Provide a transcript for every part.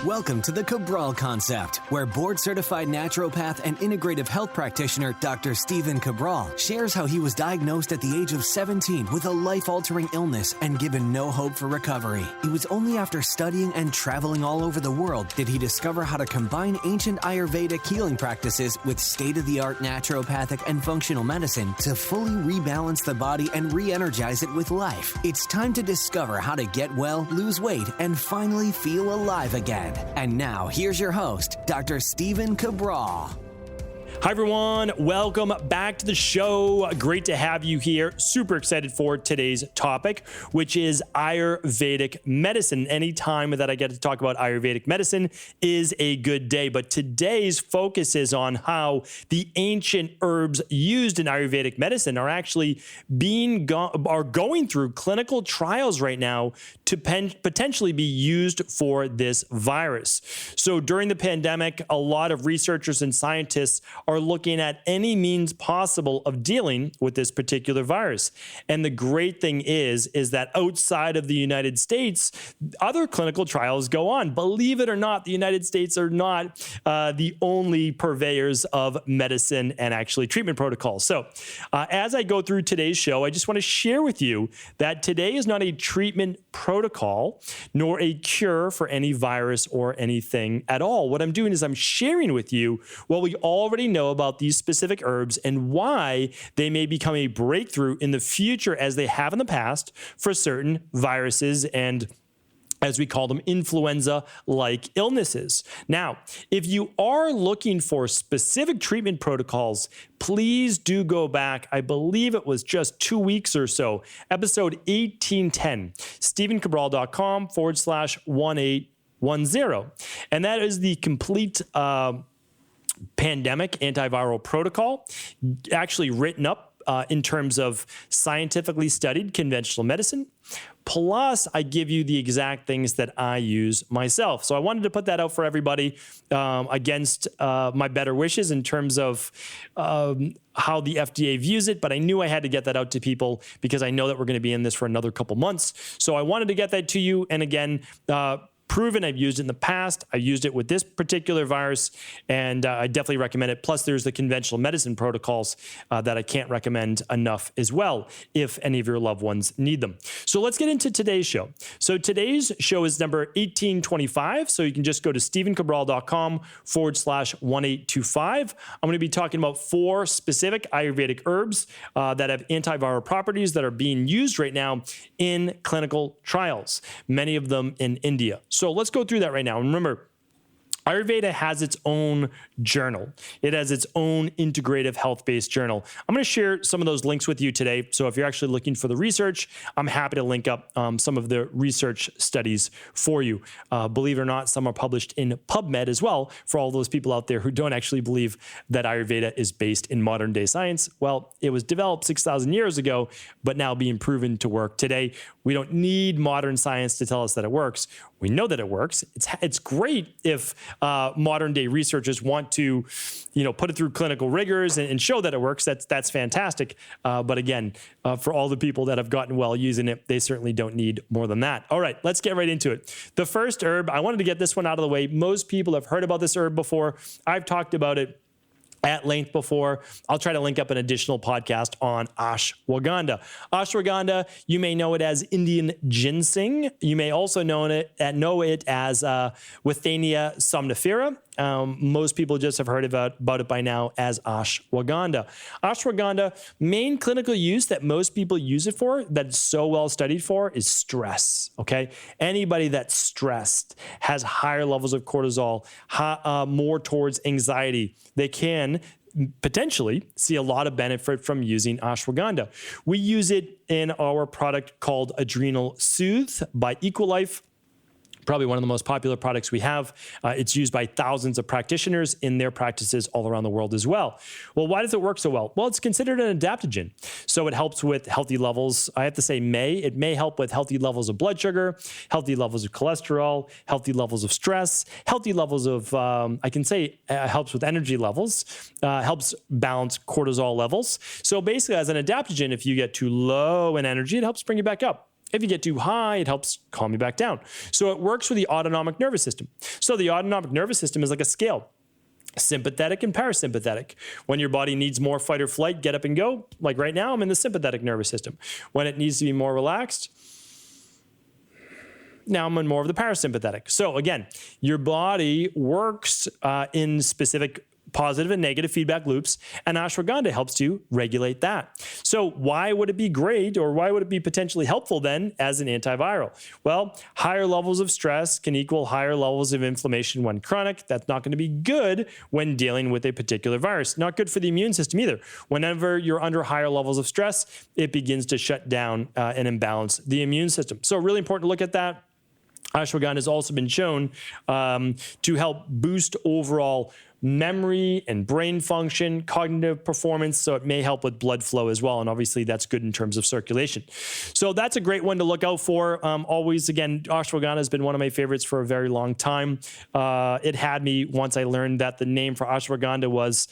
Welcome to the Cabral Concept, where board-certified naturopath and integrative health practitioner Dr. Stephen Cabral shares how he was diagnosed at the age of 17 with a life-altering illness and given no hope for recovery. It was only after studying and traveling all over the world did he discover how to combine ancient Ayurvedic healing practices with state-of-the-art naturopathic and functional medicine to fully rebalance the body and re-energize it with life. It's time to discover how to get well, lose weight, and finally feel alive again. And now, here's your host, Dr. Stephen Cabral. Hi, everyone. Welcome back to the show. Great to have you here. Super excited for today's topic, which is Ayurvedic medicine. Anytime that I get to talk about Ayurvedic medicine is a good day. But today's focus is on how the ancient herbs used in Ayurvedic medicine are actually going through clinical trials right now to potentially be used for this virus. So during the pandemic, a lot of researchers and scientists are looking at any means possible of dealing with this particular virus. And the great thing is that outside of the United States, other clinical trials go on. Believe it or not, the United States are not the only purveyors of medicine and actually treatment protocols. So as I go through today's show, I just want to share with you that today is not a treatment protocol, nor a cure for any virus or anything at all. What I'm doing is I'm sharing with you what we already know about these specific herbs and why they may become a breakthrough in the future as they have in the past for certain viruses and, as we call them, influenza-like illnesses. Now, if you are looking for specific treatment protocols, please do go back. I believe it was just 2 weeks or so, episode 1810, stephencabral.com/1810. And that is the complete pandemic antiviral protocol, actually written up in terms of scientifically studied conventional medicine. Plus, I give you the exact things that I use myself. So I wanted to put that out for everybody against my better wishes in terms of how the FDA views it. But I knew I had to get that out to people because I know that we're going to be in this for another couple months. So I wanted to get that to you. And again, proven. I've used it in the past. I used it with this particular virus, and I definitely recommend it. Plus, there's the conventional medicine protocols that I can't recommend enough as well if any of your loved ones need them. So let's get into today's show. So today's show is number 1825. So you can just go to stephencabral.com/1825. I'm going to be talking about 4 specific Ayurvedic herbs that have antiviral properties that are being used right now in clinical trials, many of them in India. So let's go through that right now. And remember, Ayurveda has its own journal. It has its own integrative health-based journal. I'm going to share some of those links with you today. So if you're actually looking for the research, I'm happy to link up some of the research studies for you. Believe it or not, some are published in PubMed as well for all those people out there who don't actually believe that Ayurveda is based in modern day science. Well, it was developed 6,000 years ago, but now being proven to work today. We don't need modern science to tell us that it works. We know that it works. It's great if modern day researchers want to, put it through clinical rigors and show that it works. That's fantastic. But again, for all the people that have gotten well using it, they certainly don't need more than that. All right, let's get right into it. The first herb, I wanted to get this one out of the way. Most people have heard about this herb before. I've talked about it at length before. I'll try to link up an additional podcast on ashwagandha. Ashwagandha, you may know it as Indian ginseng. You may also know it as Withania somnifera. Most people just have heard about it by now as ashwagandha. Ashwagandha, main clinical use that most people use it for, that it's so well studied for, is stress, okay? Anybody that's stressed has higher levels of cortisol, more towards anxiety. They can potentially see a lot of benefit from using ashwagandha. We use it in our product called Adrenal Soothe by Equilife. Probably one of the most popular products we have. It's used by thousands of practitioners in their practices all around the world as well. Well, why does it work so well? Well, it's considered an adaptogen. So it helps with healthy levels. I have to say it may help with healthy levels of blood sugar, healthy levels of cholesterol, healthy levels of stress, healthy levels of, helps with energy levels, helps balance cortisol levels. So basically as an adaptogen, if you get too low in energy, it helps bring you back up. If you get too high, it helps calm you back down. So it works with the autonomic nervous system. So the autonomic nervous system is like a scale. Sympathetic and parasympathetic. When your body needs more fight or flight, get up and go. Like right now, I'm in the sympathetic nervous system. When it needs to be more relaxed, now I'm in more of the parasympathetic. So again, your body works in specific positive and negative feedback loops, and ashwagandha helps to regulate that. So why would it be great, or why would it be potentially helpful then as an antiviral? Well, higher levels of stress can equal higher levels of inflammation when chronic. That's not going to be good when dealing with a particular virus. Not good for the immune system either. Whenever you're under higher levels of stress, it begins to shut down and imbalance the immune system. So really important to look at that. Ashwagandha has also been shown to help boost overall memory and brain function, cognitive performance, so it may help with blood flow as well, and obviously that's good in terms of circulation. So that's a great one to look out for. Always, again, ashwagandha has been one of my favorites for a very long time. It had me once I learned that the name for ashwagandha was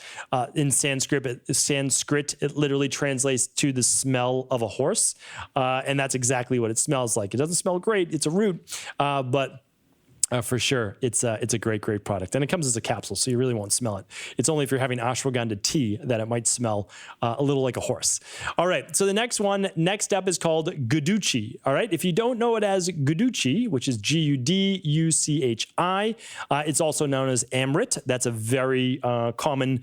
in Sanskrit. It literally translates to the smell of a horse, and that's exactly what it smells like. It doesn't smell great. It's a root, but for sure, it's a great product. And it comes as a capsule, so you really won't smell it. It's only if you're having ashwagandha tea that it might smell a little like a horse. All right, so the next up is called Guduchi. All right, if you don't know it as Guduchi, which is Guduchi, it's also known as Amrit. That's a very common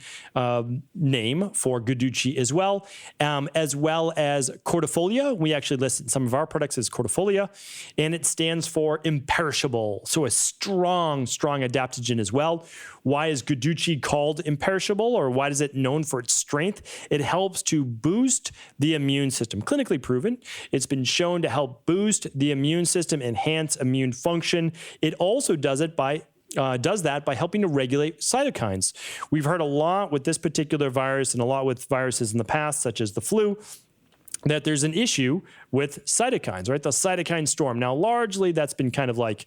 name for Guduchi as well as cordifolia. We actually list some of our products as cordifolia, and it stands for imperishable. So a strong adaptogen as well. Why is Guduchi called imperishable, or why is it known for its strength? It helps to boost the immune system. Clinically proven. It's been shown to help boost the immune system, enhance immune function. It also does that by helping to regulate cytokines. We've heard a lot with this particular virus and a lot with viruses in the past, such as the flu, that there's an issue with cytokines, right? The cytokine storm. Now, largely that's been kind of like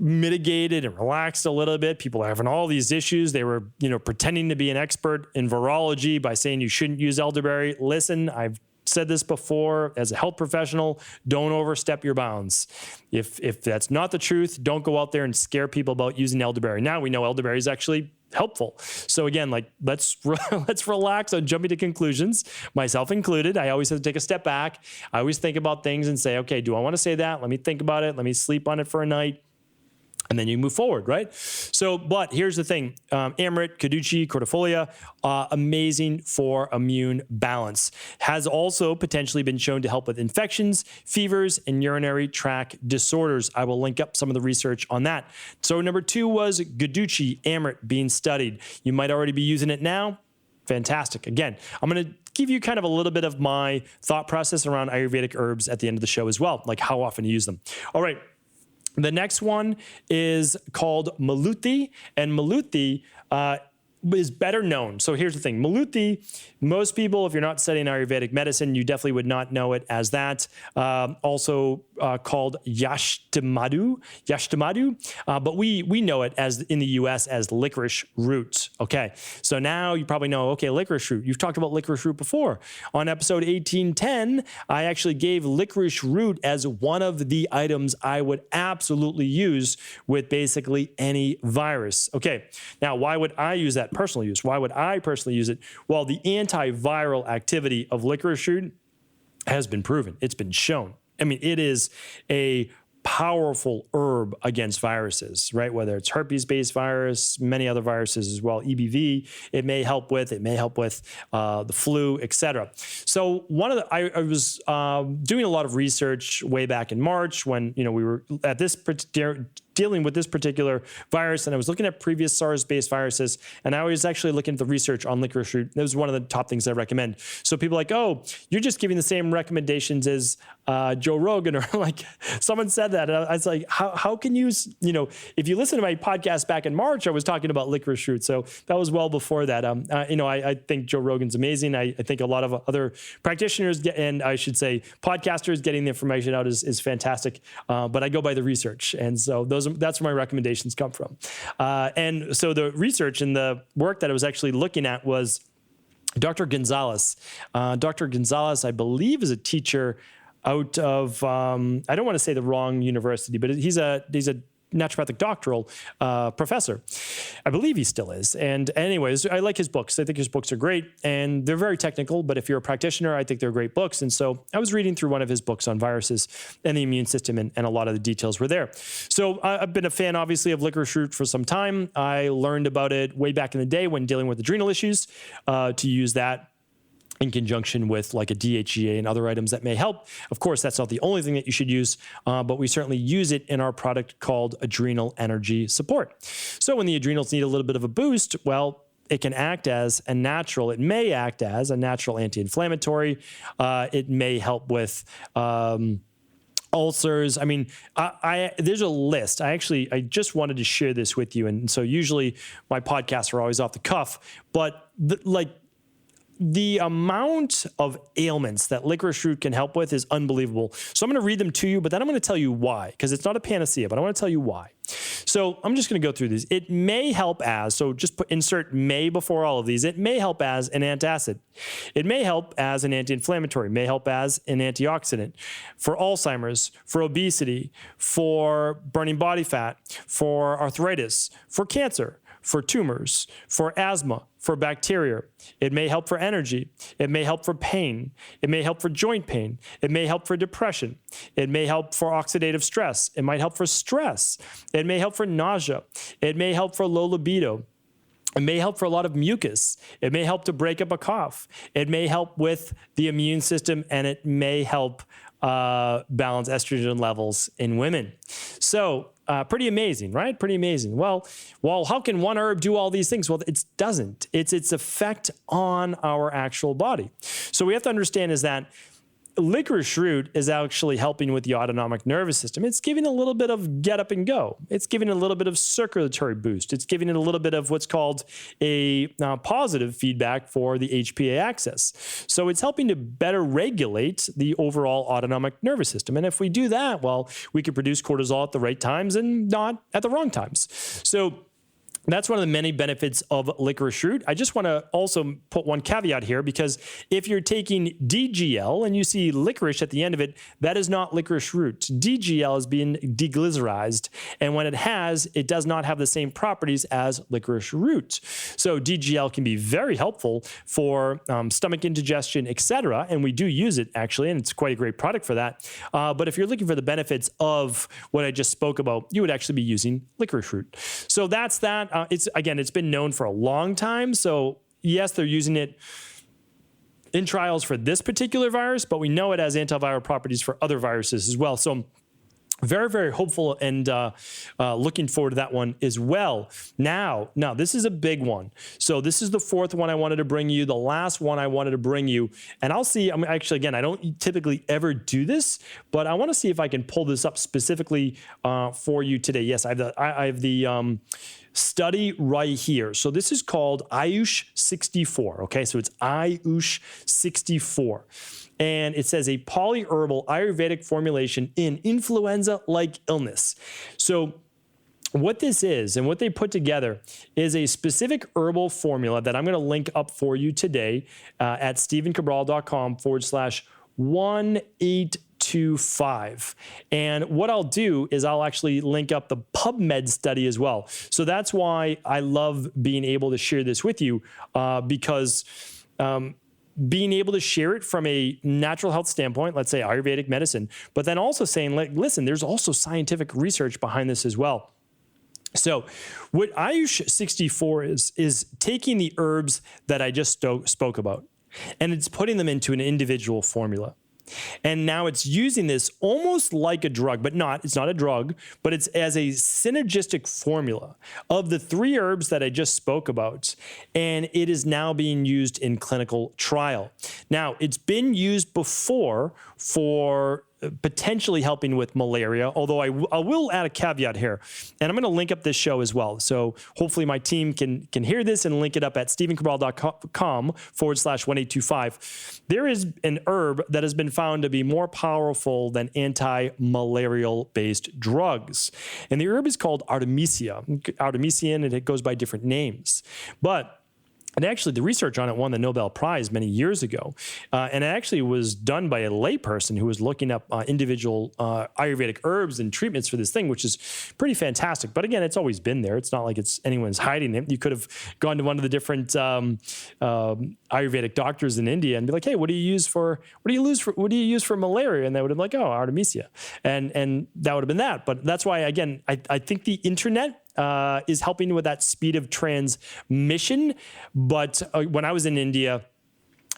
mitigated and relaxed a little bit. People are having all these issues. They were, pretending to be an expert in virology by saying you shouldn't use elderberry. Listen, I've said this before, as a health professional, don't overstep your bounds. If that's not the truth, don't go out there and scare people about using elderberry. Now we know elderberry is actually helpful. So again, let's relax on jumping to conclusions, myself included. I always have to take a step back. I always think about things and say, okay, do I want to say that? Let me think about it. Let me sleep on it for a night. And then you move forward, right? So, but here's the thing. Amrit, Guduchi, cordifolia, amazing for immune balance. Has also potentially been shown to help with infections, fevers, and urinary tract disorders. I will link up some of the research on that. So number 2 was Guduchi, Amrit, being studied. You might already be using it now. Fantastic. Again, I'm going to give you kind of a little bit of my thought process around Ayurvedic herbs at the end of the show as well, like how often to use them. All right. The next one is called Maluthi, and Maluthi is better known. So here's the thing. Maluthi, most people, if you're not studying Ayurvedic medicine, you definitely would not know it as that. Also called Yashtamadu. But we know it as in the US as licorice root. Okay. So now you probably know, okay, licorice root. You've talked about licorice root before. On episode 1810, I actually gave licorice root as one of the items I would absolutely use with basically any virus. Okay. Now, why would I use that? Personal use. Why would I personally use it? Well, the antiviral activity of licorice root has been proven. It's been shown. I mean, it is a powerful herb against viruses, right? Whether it's herpes-based virus, many other viruses as well, EBV, it may help with the flu, etc. So I was doing a lot of research way back in March when, we were at this dealing with this particular virus, and I was looking at previous SARS-based viruses, and I was actually looking at the research on licorice root. That was one of the top things I recommend. So people are like, oh, you're just giving the same recommendations as Joe Rogan, or like someone said that. And I was like, how can you, if you listen to my podcast back in March, I was talking about licorice root. So that was well before that. I think Joe Rogan's amazing. I think a lot of other practitioners and I should say podcasters getting the information out is fantastic. But I go by the research. And so that's where my recommendations come from. And so the research and the work that I was actually looking at was Dr. Gonzalez. Dr. Gonzalez, I believe, is a teacher out of, I don't want to say the wrong university, but he's a naturopathic doctoral professor. I believe he still is. And anyways, I like his books. I think his books are great, and they're very technical, but if you're a practitioner, I think they're great books. And so I was reading through one of his books on viruses and the immune system, and a lot of the details were there. So I've been a fan, obviously, of licorice root for some time. I learned about it way back in the day when dealing with adrenal issues, to use that in conjunction with like a DHEA and other items that may help. Of course, that's not the only thing that you should use, but we certainly use it in our product called Adrenal Energy Support. So when the adrenals need a little bit of a boost, well, it can act as a natural, it may act as a natural anti-inflammatory. It may help with ulcers. I mean, there's a list. I just wanted to share this with you. And so usually my podcasts are always off the cuff, but the amount of ailments that licorice root can help with is unbelievable. So I'm going to read them to you, but then I'm going to tell you why, because it's not a panacea, but I want to tell you why. So I'm just going to go through these. It may help as, so just insert may before all of these. It may help as an antacid. It may help as an anti-inflammatory, may help as an antioxidant for Alzheimer's, for obesity, for burning body fat, for arthritis, for cancer, for tumors, for asthma, for bacteria. It may help for energy. It may help for pain. It may help for joint pain. It may help for depression. It may help for oxidative stress. It might help for stress. It may help for nausea. It may help for low libido. It may help for a lot of mucus. It may help to break up a cough. It may help with the immune system, and it may help balance estrogen levels in women. So pretty amazing, right? Pretty amazing. Well, how can one herb do all these things? Well, it doesn't. It's its effect on our actual body. So we have to understand is that licorice root is actually helping with the autonomic nervous system. It's giving a little bit of get up and go. It's giving a little bit of circulatory boost. It's giving it a little bit of what's called a positive feedback for the HPA axis. So it's helping to better regulate the overall autonomic nervous system. And if we do that, well, we can produce cortisol at the right times and not at the wrong times. So that's one of the many benefits of licorice root. I just want to also put one caveat here, because if you're taking DGL and you see licorice at the end of it, that is not licorice root. DGL is being deglycerized, and when it does not have the same properties as licorice root. So DGL can be very helpful for stomach indigestion, etc., and we do use it actually, and it's quite a great product for that. But if you're looking for the benefits of what I just spoke about, you would actually be using licorice root. So that's that. It's been known for a long time. So yes, they're using it in trials for this particular virus, but we know it has antiviral properties for other viruses as well. So I'm very, very hopeful and looking forward to that one as well. Now, this is a big one. So this is the fourth one I wanted to bring you, the last one I wanted to bring you. And I'll see, I don't typically ever do this, but I want to see if I can pull this up specifically for you today. Yes, I have the study right here. So this is called Ayush 64. Okay, so it's Ayush 64. And it says a polyherbal Ayurvedic formulation in influenza-like illness. So what this is and what they put together is a specific herbal formula that I'm going to link up for you today at stephencabral.com/1825. And what I'll do is I'll actually link up the PubMed study as well. So that's why I love being able to share this with you, because being able to share it from a natural health standpoint, let's say Ayurvedic medicine, but then also saying, like, listen, there's also scientific research behind this as well. So what Ayush 64 is taking the herbs that I just spoke about, and it's putting them into an individual formula. And now it's using this almost like a drug, but it's not a drug, but it's as a synergistic formula of the three herbs that I just spoke about. And it is now being used in clinical trial. Now, it's been used before for potentially helping with malaria, although I will add a caveat here, and I'm going to link up this show as well. So hopefully my team can hear this and link it up at stephencabral.com/1825. There is an herb that has been found to be more powerful than anti-malarial based drugs. And the herb is called Artemisia. Artemisian, and it goes by different names. But And actually, the research on it won the Nobel Prize many years ago. And it actually was done by a layperson who was looking up individual Ayurvedic herbs and treatments for this thing, which is pretty fantastic. But again, it's always been there. It's not like anyone's hiding it. You could have gone to one of the different Ayurvedic doctors in India and be like, hey, what do you use for malaria? And they would have been like, oh, Artemisia. And that would have been that. But that's why, again, I think the internet is helping with that speed of transmission. But when I was in India,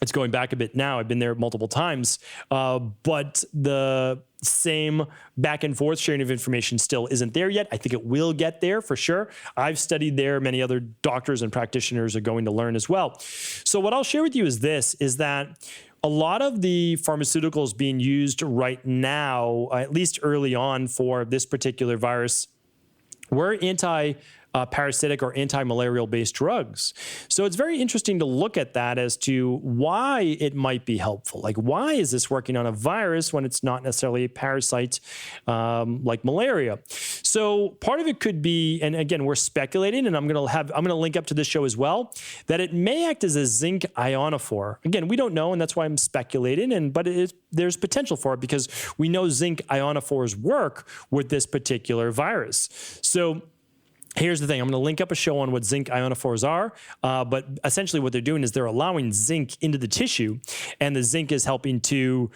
it's going back a bit now. I've been there multiple times. But the same back and forth sharing of information still isn't there yet. I think it will get there for sure. I've studied there. Many other doctors and practitioners are going to learn as well. So what I'll share with you is that a lot of the pharmaceuticals being used right now, at least early on for this particular virus, were anti-parasitic or anti-malarial based drugs. So it's very interesting to look at that as to why it might be helpful. Like, why is this working on a virus when it's not necessarily a parasite like malaria? So part of it could be, and again, we're speculating, and I'm going to link up to this show as well, that it may act as a zinc ionophore. Again, we don't know, and that's why I'm speculating. But there's potential for it because we know zinc ionophores work with this particular virus. So here's the thing. I'm going to link up a show on what zinc ionophores are, but essentially what they're doing is they're allowing zinc into the tissue, and the zinc is helping to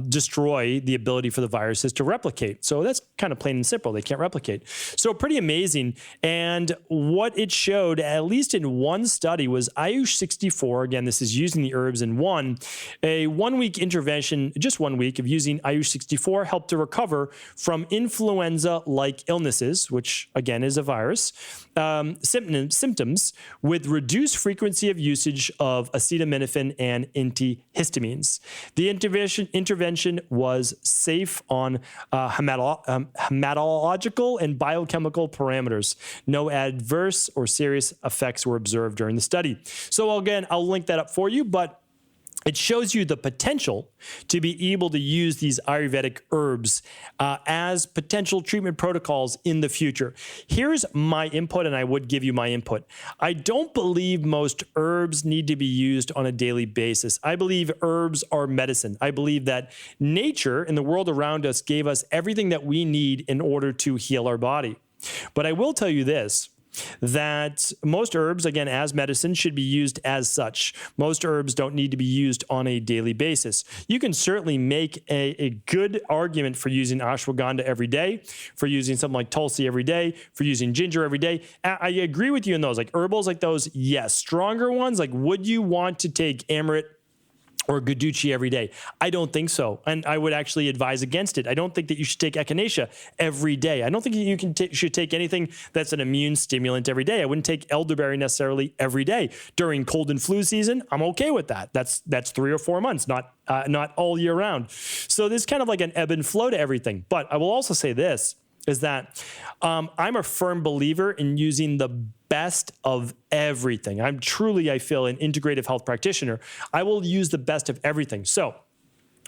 destroy the ability for the viruses to replicate. So that's kind of plain and simple. They can't replicate. So pretty amazing. And what it showed, at least in one study, was Ayush 64. Again, this is using the herbs in a 1 week intervention, just 1 week of using Ayush 64 helped to recover from influenza-like illnesses, which again is a virus. Symptoms with reduced frequency of usage of acetaminophen and antihistamines. The intervention was safe on hematological and biochemical parameters. No adverse or serious effects were observed during the study. So again, I'll link that up for you, but it shows you the potential to be able to use these Ayurvedic herbs as potential treatment protocols in the future. Here's my input, and I would give you my input. I don't believe most herbs need to be used on a daily basis. I believe herbs are medicine. I believe that nature and the world around us gave us everything that we need in order to heal our body. But I will tell you this, that most herbs, again, as medicine, should be used as such. Most herbs don't need to be used on a daily basis. You can certainly make a good argument for using ashwagandha every day, for using something like tulsi every day, for using ginger every day. I agree with you in those. Like herbals like those, yes. Stronger ones, like would you want to take Amaret or Guducci every day? I don't think so. And I would actually advise against it. I don't think that you should take echinacea every day. I don't think you should take anything that's an immune stimulant every day. I wouldn't take elderberry necessarily every day. During cold and flu season, I'm okay with that. That's 3 or 4 months, not all year round. So there's kind of like an ebb and flow to everything. But I will also say this, is that I'm a firm believer in using the best of everything. I feel, an integrative health practitioner. I will use the best of everything. So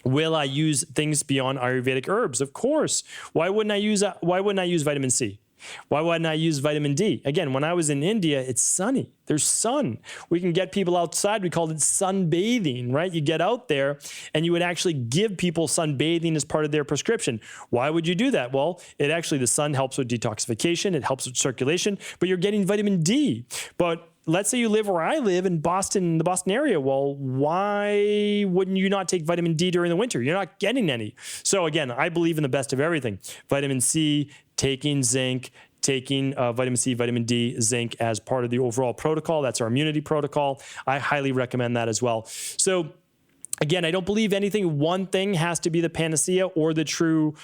will I use things beyond Ayurvedic herbs? Of course. Why wouldn't I use vitamin C? Why wouldn't I use vitamin D? Again, when I was in India, it's sunny. There's sun. We can get people outside. We called it sunbathing, right? You get out there and you would actually give people sunbathing as part of their prescription. Why would you do that? Well, the sun helps with detoxification. It helps with circulation, but you're getting vitamin D. But let's say you live where I live in Boston, the Boston area. Well, why wouldn't you not take vitamin D during the winter? You're not getting any. So again, I believe in the best of everything. Vitamin C, taking zinc, taking vitamin C, vitamin D, zinc as part of the overall protocol. That's our immunity protocol. I highly recommend that as well. So again, I don't believe one thing has to be the panacea or the true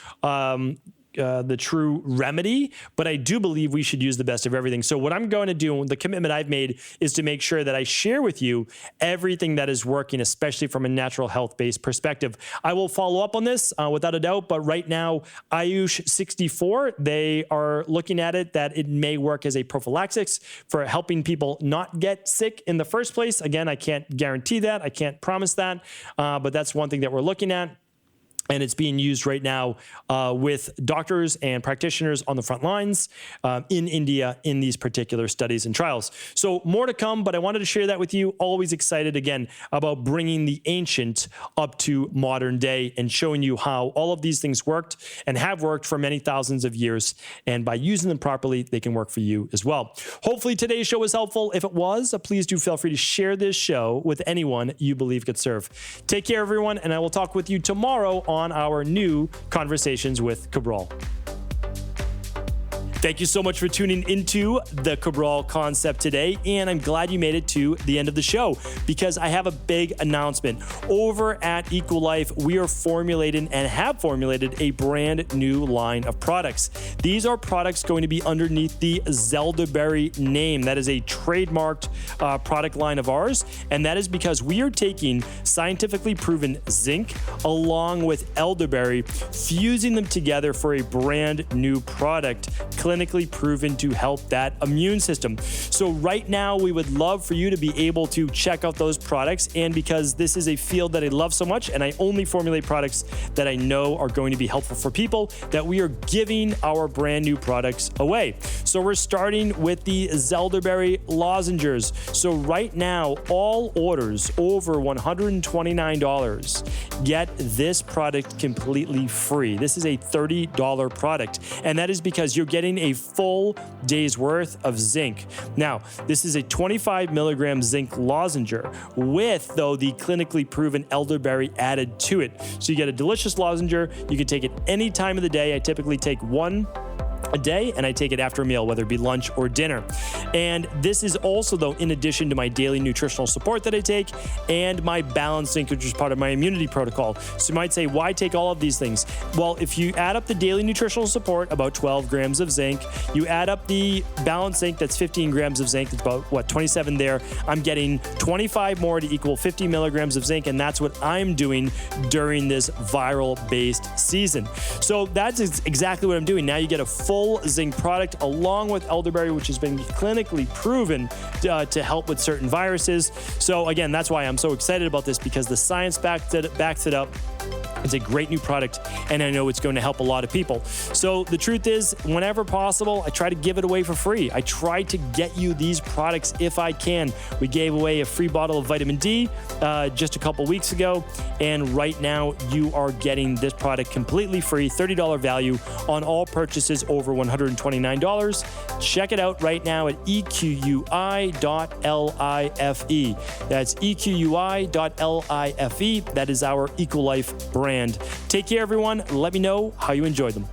remedy, but I do believe we should use the best of everything. So what I'm going to do, the commitment I've made, is to make sure that I share with you everything that is working, especially from a natural health-based perspective. I will follow up on this without a doubt, but right now, Ayush 64, they are looking at it that it may work as a prophylaxis for helping people not get sick in the first place. Again, I can't guarantee that. I can't promise that, but that's one thing that we're looking at. And it's being used right now with doctors and practitioners on the front lines in India in these particular studies and trials. So more to come, but I wanted to share that with you. Always excited, again, about bringing the ancient up to modern day and showing you how all of these things worked and have worked for many thousands of years. And by using them properly, they can work for you as well. Hopefully today's show was helpful. If it was, please do feel free to share this show with anyone you believe could serve. Take care, everyone, and I will talk with you tomorrow on our new Conversations with Cabral. Thank you so much for tuning into the Cabral Concept today, and I'm glad you made it to the end of the show because I have a big announcement. Over at EqualLife, we are formulating and have formulated a brand new line of products. These are products going to be underneath the Zeldaberry name. That is a trademarked product line of ours, and that is because we are taking scientifically proven zinc along with elderberry, fusing them together for a brand new product, clinically proven to help that immune system. So right now, we would love for you to be able to check out those products. And because this is a field that I love so much, and I only formulate products that I know are going to be helpful for people, that we are giving our brand new products away. So we're starting with the Zeldaberry lozenges. So right now, all orders over $129 get this product completely free. This is a $30 product. And that is because you're getting a full day's worth of zinc. Now, this is a 25 milligram zinc lozenge with, though, the clinically proven elderberry added to it. So you get a delicious lozenge. You can take it any time of the day. I typically take one a day, and I take it after a meal, whether it be lunch or dinner. And this is also, though, in addition to my daily nutritional support that I take and my balanced zinc, which is part of my immunity protocol. So you might say, why take all of these things? Well, if you add up the daily nutritional support, about 12 grams of zinc, you add up the balanced zinc, that's 15 grams of zinc, that's about, 27 there. I'm getting 25 more to equal 50 milligrams of zinc, and that's what I'm doing during this viral-based season. So that's exactly what I'm doing. Now you get a full zinc product along with elderberry, which has been clinically proven to help with certain viruses. So again, that's why I'm so excited about this, because the science backs it up. It's a great new product, and I know it's going to help a lot of people. So the truth is, whenever possible, I try to give it away for free. I try to get you these products if I can. We gave away a free bottle of vitamin D just a couple weeks ago, and right now you are getting this product completely free, $30 value on all purchases over $129. Check it out right now at equi.life. That's equi.life. That is our EqualLife brand. Take care, everyone. Let me know how you enjoyed them.